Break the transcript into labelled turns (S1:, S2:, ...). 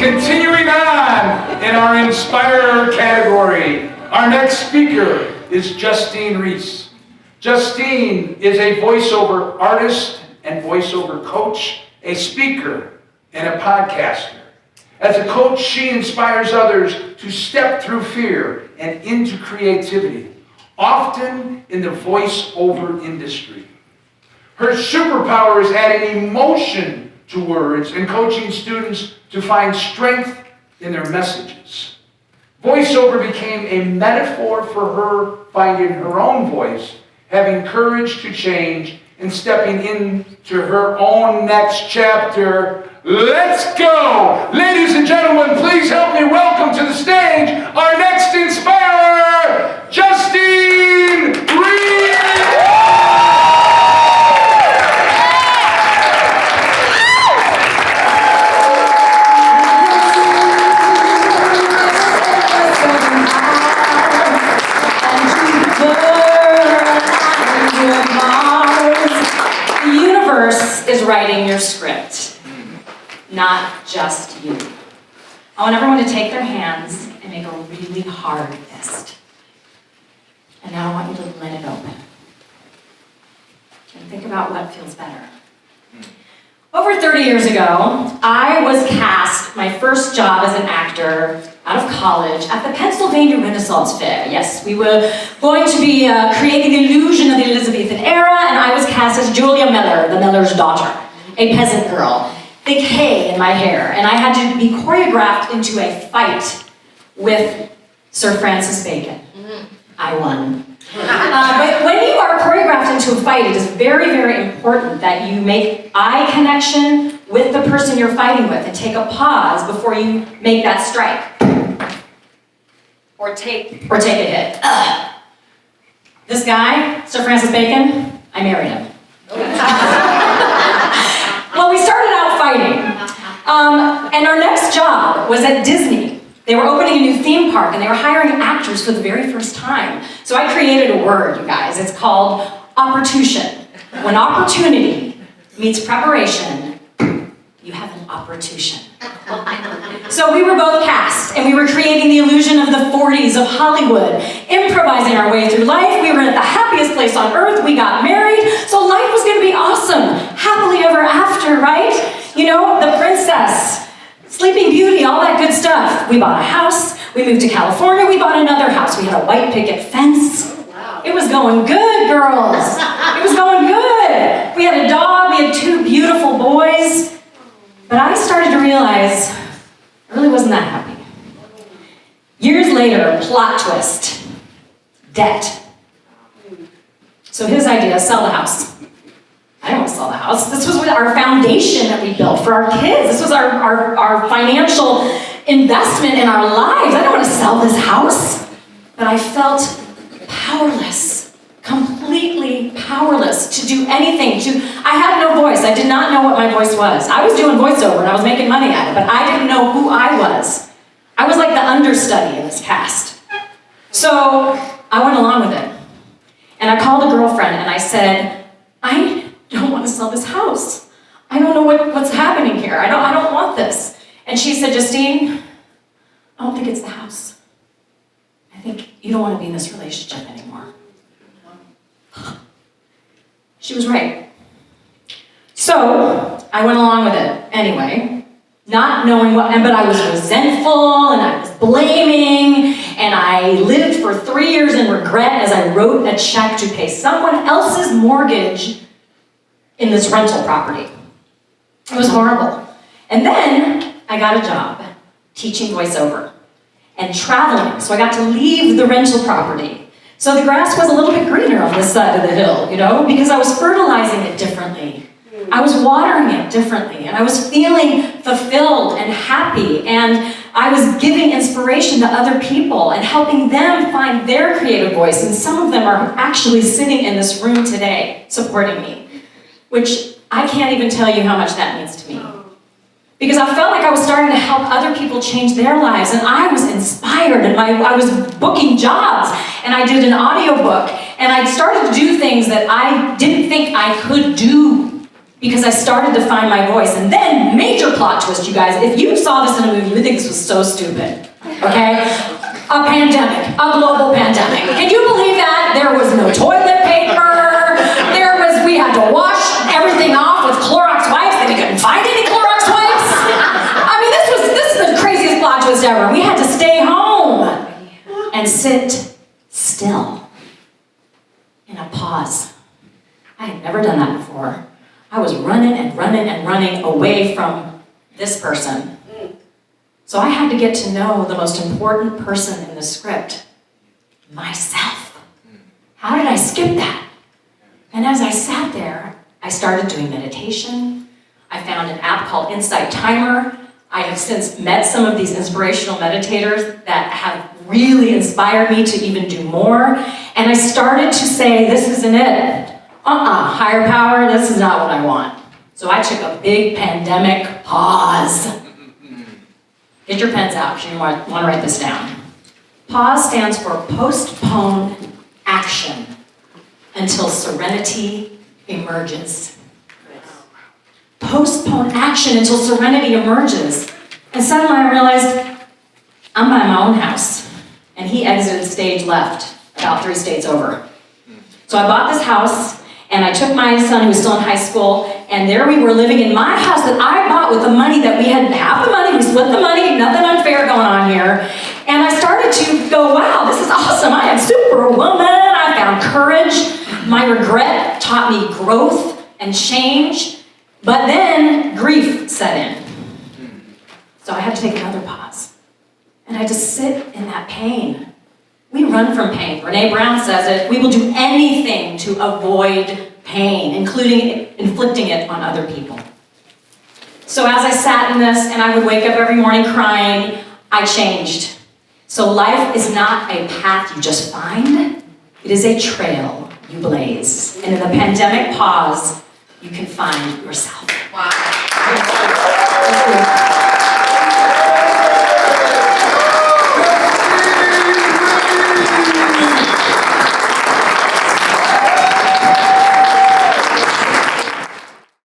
S1: Continuing on in our Inspirer category, our next speaker is Justine Reiss. Justine is a voiceover artist and voiceover coach, a speaker, and a podcaster. As a coach, she inspires others to step through fear and into creativity, often in the voiceover industry. Her superpower is adding emotion to words and coaching students to find strength in their messages. Voiceover became a metaphor for her finding her own voice, having courage to change, and stepping into her own next chapter. Let's go! Ladies and gentlemen, please help me welcome to the stage our next inspirer, Justine Reiss!
S2: Is writing your script, not just you. I want everyone to take their hands and make a really hard fist. And now I want you to let it open. And think about what feels better. Over 30 years ago, I was cast my first job as an actor out of college at the Pennsylvania Renaissance Fair. Yes, we were going to be creating the illusion of the Elizabethan era, and I was cast as Julia Miller, the miller's daughter, a peasant girl, big hay in my hair, and I had to be choreographed into a fight with Sir Francis Bacon. I won. But when you are choreographed into a fight, it is very, very important that you make eye connection with the person you're fighting with and take a pause before you make that strike. Or take a hit. This guy, Sir Francis Bacon, I married him. Well, we started out fighting. And our next job was at Disney. They were opening a new theme park and they were hiring actors for the very first time. So I created a word, you guys. It's called opportunition. When opportunity meets preparation, you have an opportunition. So we were both cast and we were creating the illusion of the 40s of Hollywood, improvising our way through life. We were at the happiest place on earth. We got married. So life was going to be awesome. Happily ever after, right? You know, the princess, Sleeping Beauty, all that good stuff. We bought a house, we moved to California, we bought another house. We had a white picket fence. It was going good, girls. It was going good. We had a dog, we had 2 beautiful boys. But I started to realize I really wasn't that happy. Years later, plot twist, debt. So his idea, sell the house. I didn't want to sell the house. This was our foundation that we built for our kids. This was our financial investment in our lives. I didn't want to sell this house. But I felt powerless, completely powerless to do anything. I had no voice. I did not know what my voice was. I was doing voiceover and I was making money at it, but I didn't know who I was. I was like the understudy in this cast. So I went along with it. And I called a girlfriend and I said, I don't want to sell this house. I don't know what's happening here. I don't want this. And she said, Justine, I don't think it's the house. I think you don't want to be in this relationship anymore. She was right. So I went along with it anyway, not knowing what, but I was resentful and I was blaming and I lived for 3 years in regret as I wrote a check to pay someone else's mortgage in this rental property. It was horrible. And then I got a job teaching voiceover and traveling. So I got to leave the rental property. So the grass was a little bit greener on this side of the hill, you know, because I was fertilizing it differently. I was watering it differently, and I was feeling fulfilled and happy, and I was giving inspiration to other people and helping them find their creative voice, and some of them are actually sitting in this room today supporting me, which I can't even tell you how much that means to me. Because I felt like I was starting to help other people change their lives, and I was inspired, and I was booking jobs, and I did an audiobook, and I started to do things that I didn't think I could do because I started to find my voice. And then, major plot twist, you guys. If you saw this in a movie, you would think this was so stupid, okay? A pandemic, a global pandemic. Can you believe that? There was no toilet paper. We had to wash everything off with Clorox wipes, and we couldn't find any Clorox wipes. I mean, this is the craziest plot twist ever. We had to stay home and sit still in a pause. I had never done that before. I was running and running and running away from this person. So I had to get to know the most important person in the script, myself. How did I skip that? And as I sat there, I started doing meditation. I found an app called Insight Timer. I have since met some of these inspirational meditators that have really inspired me to even do more. And I started to say, this isn't it. Higher power, this is not what I want. So I took a big pandemic pause. Get your pens out, because you want to write this down. Pause stands for postpone action until serenity emerges. Postpone action until serenity emerges. And suddenly I realized I'm by my own house. And he exited stage left, about 3 states over. So I bought this house, and I took my son, who was still in high school, and there we were living in my house that I bought with the money that we had, half the money, we split the money, nothing unfair going on here. And I started to go, wow, this is awesome, I am superwoman, I found courage. My regret taught me growth and change, but then grief set in. So I had to take another pause. And I had to sit in that pain. We run from pain. Brené Brown says it. We will do anything to avoid pain, including inflicting it on other people. So as I sat in this and I would wake up every morning crying, I changed. So life is not a path you just find. It is a trail you blaze. And in the pandemic pause, you can find yourself.
S3: Wow.
S2: Thank you.